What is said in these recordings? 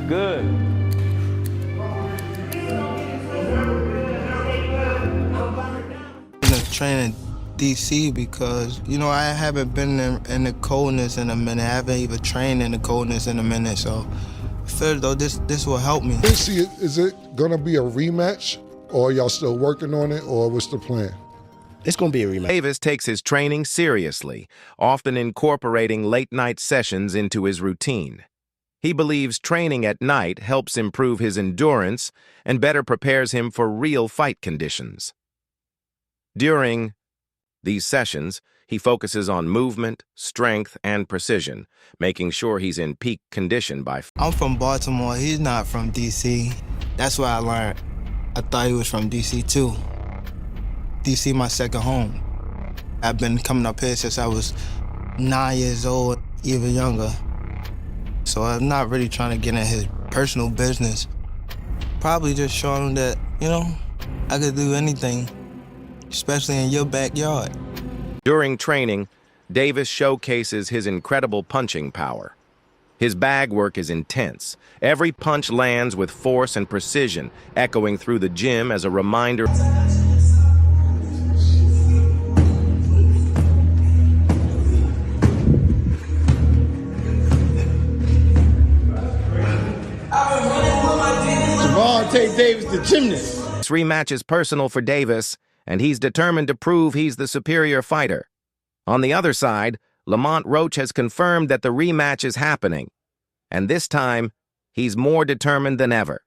Good. I'm training DC because, you know, I haven't been in the coldness in a minute. I haven't even trained in the coldness in a minute, so I feel though this will help me. DC, is it gonna be a rematch, or y'all still working on it, or what's the plan? It's going to be a rematch. Davis takes his training seriously, often incorporating late-night sessions into his routine. He believes training at night helps improve his endurance and better prepares him for real fight conditions. During these sessions, he focuses on movement, strength, and precision, making sure he's in peak condition by... I'm from Baltimore. He's not from DC. That's what I learned. I thought he was from DC too. DC my second home. I've been coming up here since I was 9 years old, even younger. So I'm not really trying to get in his personal business. Probably just showing him that, you know, I could do anything, especially in your backyard. During training, Davis showcases his incredible punching power. His bag work is intense. Every punch lands with force and precision, echoing through the gym as a reminder. GervontaDavis, the gymnast. This rematch is personal for Davis, and he's determined to prove he's the superior fighter. On the other side, LamontRoach has confirmed that the rematch is happening, and this time, he's more determined than ever.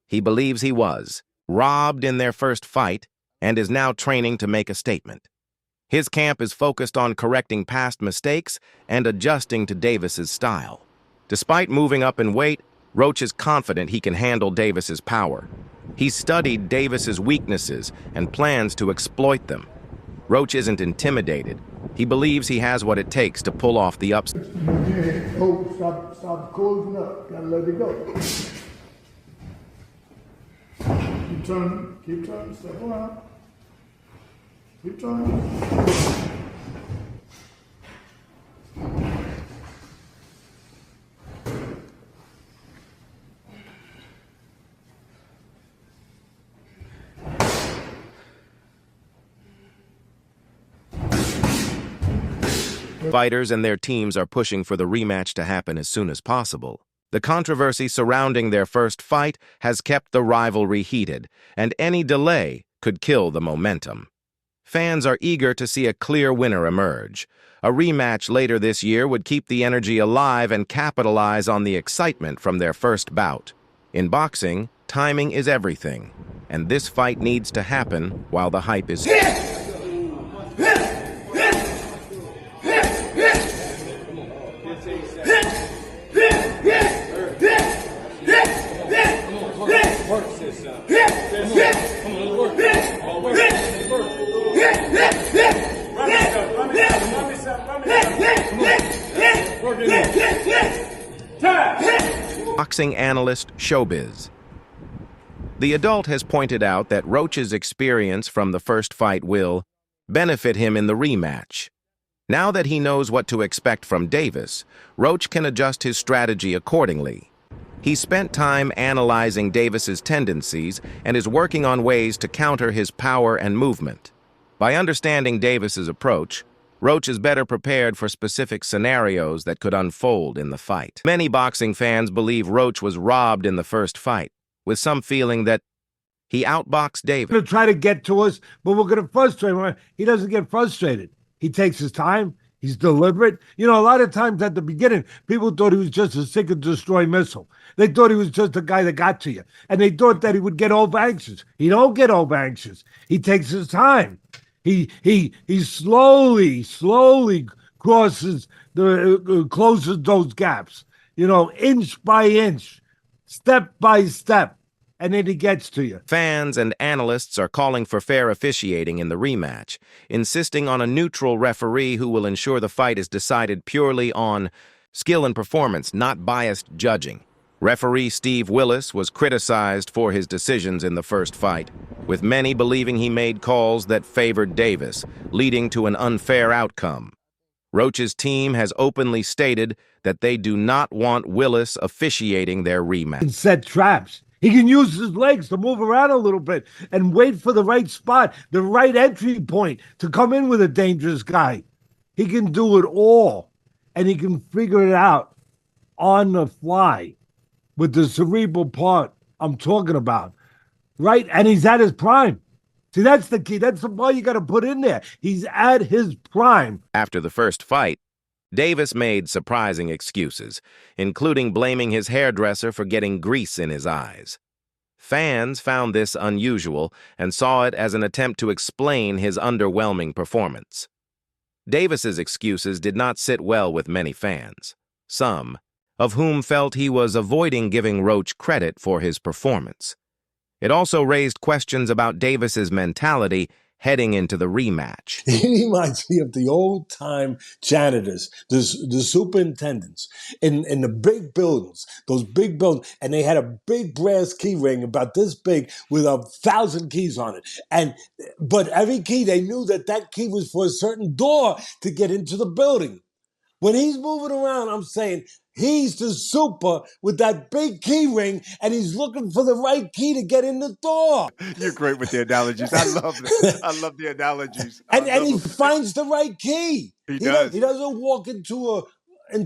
He believes he was robbed in their first fight and is now training to make a statement. His camp is focused on correcting past mistakes and adjusting to Davis's style. Despite moving up in weight, Roach is confident he can handle Davis's power. He's studied Davis's weaknesses and plans to exploit them. Roach isn't intimidated. He believes he has what it takes to pull off the upset. Oh, stop closing up. Gotta let it go. Keep turning, step around. Keep turning. Fighters and their teams are pushing for the rematch to happen as soon as possible. The controversy surrounding their first fight has kept the rivalry heated, and any delay could kill the momentum. Fans are eager to see a clear winner emerge. A rematch later this year would keep the energy alive and capitalize on the excitement from their first bout. In boxing, timing is everything, and this fight needs to happen while the hype is... Boxing analyst Showbiz. The adult has pointed out that Roach's experience from the first fight will benefit him in the rematch. Now that he knows what to expect from Davis, Roach can adjust his strategy accordingly. He spent time analyzing Davis's tendencies and is working on ways to counter his power and movement. By understanding Davis's approach, Roach is better prepared for specific scenarios that could unfold in the fight. Many boxing fans believe Roach was robbed in the first fight, with some feeling that he outboxed Davis. He'll try to get to us, but we're going to frustrate him. He doesn't get frustrated. He takes his time. He's deliberate. You know, a lot of times at the beginning, people thought he was just a seek and destroy missile. They thought he was just a guy that got to you. And they thought that he would get over anxious. He don't get over anxious. He takes his time. He slowly closes those gaps, you know, inch by inch, step by step, and then he gets to you. Fans and analysts are calling for fair officiating in the rematch, insisting on a neutral referee who will ensure the fight is decided purely on skill and performance, not biased judging. Referee Steve Willis was criticized for his decisions in the first fight, with many believing he made calls that favored Davis, leading to an unfair outcome. Roach's team has openly stated that they do not want Willis officiating their rematch. He can set traps. He can use his legs to move around a little bit and wait for the right spot, the right entry point to come in with a dangerous guy. He can do it all, and he can figure it out on the fly with the cerebral part I'm talking about, right? And he's at his prime. See, that's the key. That's the part you got to put in there. He's at his prime. After the first fight, Davis made surprising excuses, including blaming his hairdresser for getting grease in his eyes. Fans found this unusual and saw it as an attempt to explain his underwhelming performance. Davis's excuses did not sit well with many fans, some of whom felt he was avoiding giving Roach credit for his performance. It also raised questions about Davis's mentality heading into the rematch. He reminds me of the old-time janitors, the superintendents in the big buildings, those big buildings, and they had a big brass key ring about this big with 1,000 keys on it. But every key, they knew that key was for a certain door to get into the building. When he's moving around, I'm saying he's the super with that big key ring, and he's looking for the right key to get in the door. You're great with the analogies. I love that. I love the analogies. And he finds the right key. He does. He doesn't walk into a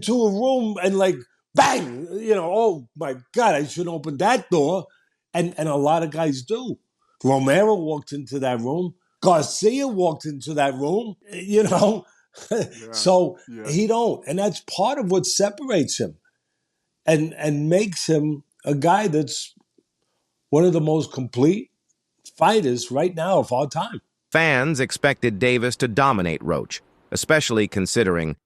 room and like bang, oh my God, I shouldn't open that door. And a lot of guys do. Romero walked into that room. Garcia walked into that room. Yeah. So he don't. And that's part of what separates him and makes him a guy that's one of the most complete fighters right now of our time. Fans expected Davis to dominate Roach, especially considering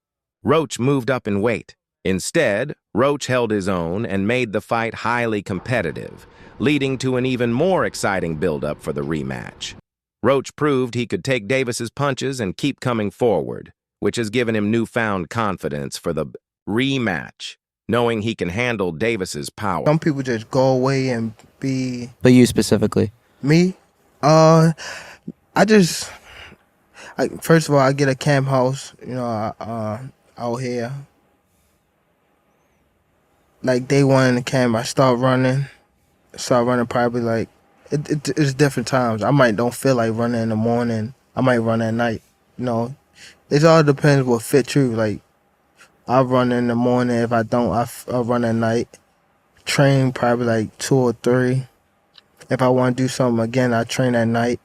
Roach moved up in weight. Instead, Roach held his own and made the fight highly competitive, leading to an even more exciting build-up for the rematch. Roach proved he could take Davis's punches and keep coming forward, which has given him newfound confidence for the rematch, knowing he can handle Davis's power. Some people just go away and be... But you specifically? Me? First of all, I get a camp house, out here. Like day one in the camp, I start running probably like, it's different times. I might don't feel like running in the morning. I might run at night, It all depends what fits you. Like, I run in the morning. If I don't, I'll run at night. Train probably like 2 or 3. If I want to do something again, I train at night.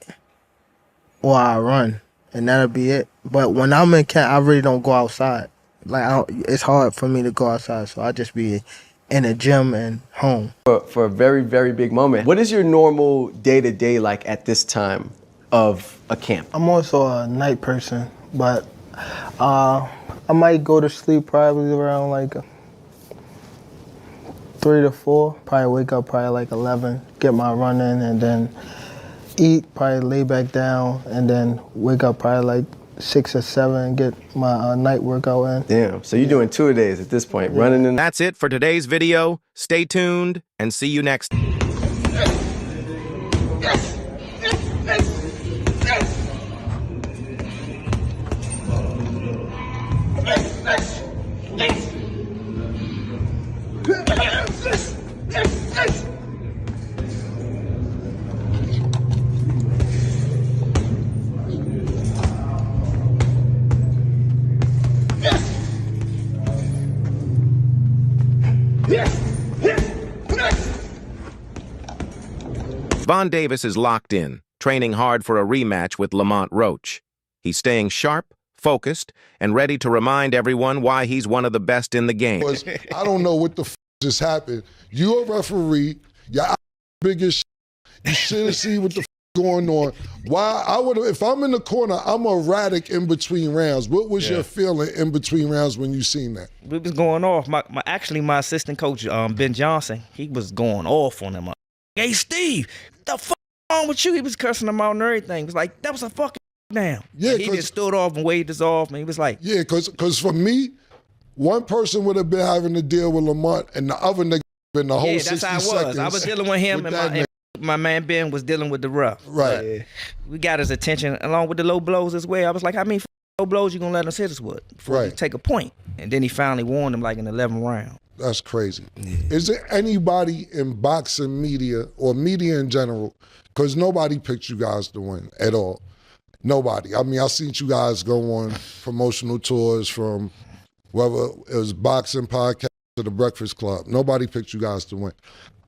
Or I run. And that'll be it. But when I'm in camp, I really don't go outside. Like, it's hard for me to go outside. So I just be in the gym and home. For a very, very big moment, what is your normal day-to-day like at this time of a camp? I'm also a night person, but I might go to sleep probably around like 3 to 4. Probably wake up probably like 11, get my run in, and then eat, probably lay back down, and then wake up probably like 6 or 7 and get my night workout in. Damn, so you're doing 2-a-days at this point, running in. That's it for today's video. Stay tuned and see you next. GervonTaDavis is locked in, training hard for a rematch with LamontRoach. He's staying sharp, focused, and ready to remind everyone why he's one of the best in the game. I don't know what the just happened. You're a referee. Your biggest. You should have seen what the going on. Why I would if I'm in the corner, I'm erratic in between rounds. What was your feeling in between rounds when you seen that? We was going off. My assistant coach, Ben Johnson, he was going off on him. Hey Steve, the fuck wrong with you? He was cursing him out and everything. He was like, that was a fucking down. Yeah, he just stood off and waved us off, and he was like, yeah, because for me, one person would have been having to deal with Lamont, and the other nigga been the whole 60 that's how seconds. I was dealing with him, and my man Ben was dealing with the rough. Right. We got his attention along with the low blows as well. I was like, how many blows you gonna let him hit us with before you take a point? And then he finally warned him like in the 11th round. That's crazy. Is there anybody in boxing media or media in general, because nobody picked you guys to win at all. Nobody. I mean, I seen you guys go on promotional tours from whether it was boxing podcast to the Breakfast Club. Nobody picked you guys to win.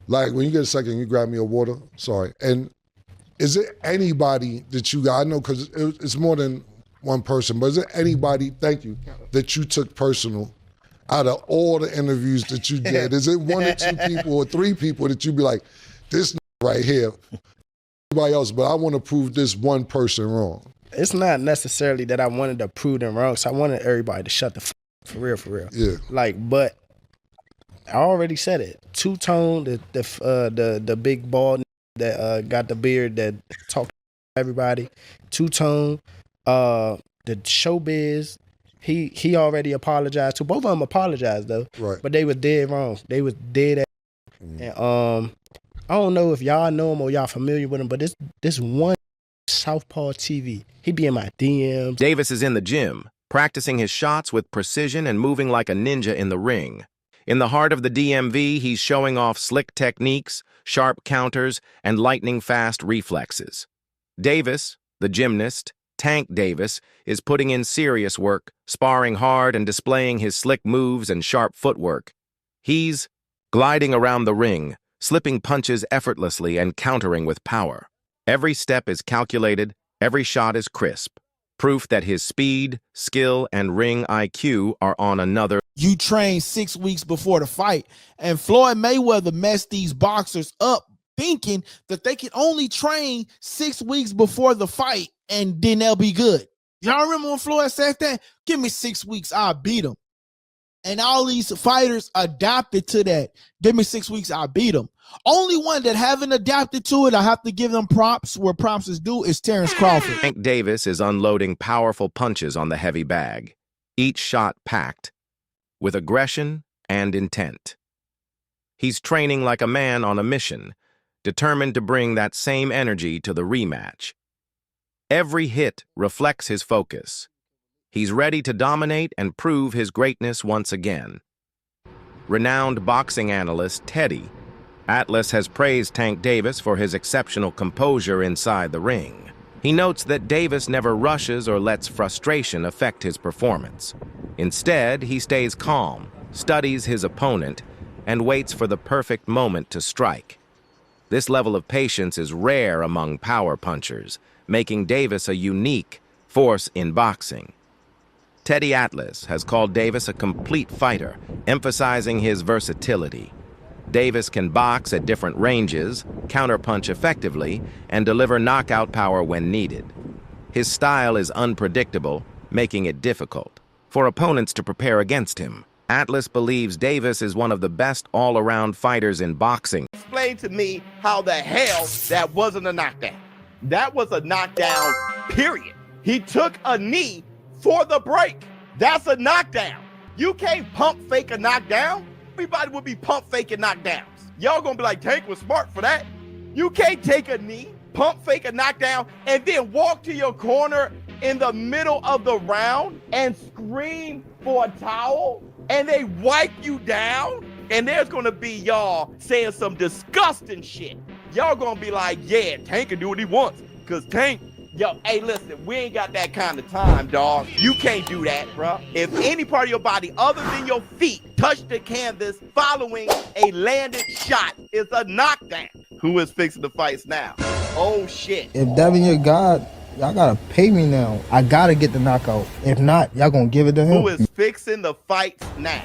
Like, when you get a second, you grab me a water. Sorry. And is there anybody that you got, I know because it's more than one person, but is there anybody, thank you, that you took personal out of all the interviews that you did? Is it one or two people or three people that you be like, this right here, everybody else, but I want to prove this one person wrong? It's not necessarily that I wanted to prove them wrong, so I wanted everybody to shut the for real. Yeah. Like, but I already said it. Two-Tone, the big bald that got the beard that talked to everybody. Two-Tone, the Showbiz. He already apologized to. Both of them apologized though. Right. But they was dead wrong. They was dead. And I don't know if y'all know him or y'all familiar with him, but this one Southpaw TV. He be in my DMs. Davis is in the gym, practicing his shots with precision and moving like a ninja in the ring. In the heart of the DMV, he's showing off slick techniques, sharp counters, and lightning-fast reflexes. Davis, the gymnast, Tank Davis, is putting in serious work, sparring hard and displaying his slick moves and sharp footwork. He's gliding around the ring, slipping punches effortlessly and countering with power. Every step is calculated, every shot is crisp. Proof that his speed, skill, and ring IQ are on another. You train 6 weeks before the fight, and Floyd Mayweather messed these boxers up thinking that they could only train 6 weeks before the fight and then they'll be good. Y'all remember when Floyd said that? Give me 6 weeks, I'll beat him. And all these fighters adapted to that. Give me 6 weeks, I'll beat him. Only one that haven't adapted to it, I have to give them props where props is due, is Terrence Crawford. Tank Davis is unloading powerful punches on the heavy bag, each shot packed with aggression and intent. He's training like a man on a mission, determined to bring that same energy to the rematch. Every hit reflects his focus. He's ready to dominate and prove his greatness once again. Renowned boxing analyst Teddy Atlas has praised Tank Davis for his exceptional composure inside the ring. He notes that Davis never rushes or lets frustration affect his performance. Instead, he stays calm, studies his opponent, and waits for the perfect moment to strike. This level of patience is rare among power punchers, making Davis a unique force in boxing. Teddy Atlas has called Davis a complete fighter, emphasizing his versatility. Davis can box at different ranges, counterpunch effectively, and deliver knockout power when needed. His style is unpredictable, making it difficult for opponents to prepare against him. Atlas believes Davis is one of the best all-around fighters in boxing. Explain to me how the hell that wasn't a knockdown. That was a knockdown, period. He took a knee for the break. That's a knockdown. You can't pump fake a knockdown. Everybody would be pump faking knockdowns. Y'all gonna be like, Tank was smart for that. You can't take a knee, pump fake a knockdown, and then walk to your corner in the middle of the round and scream for a towel, and they wipe you down, and there's gonna be y'all saying some disgusting shit. Y'all gonna be like, yeah, Tank can do what he wants, because Tank, yo, hey, listen, we ain't got that kind of time, dog. You can't do that, bro. If any part of your body other than your feet touch the canvas following a landed shot, is a knockdown. Who is fixing the fights now? Oh, shit. If Devin your God, y'all gotta pay me now. I gotta get the knockout. If not, y'all gonna give it to him. Who is fixing the fights now?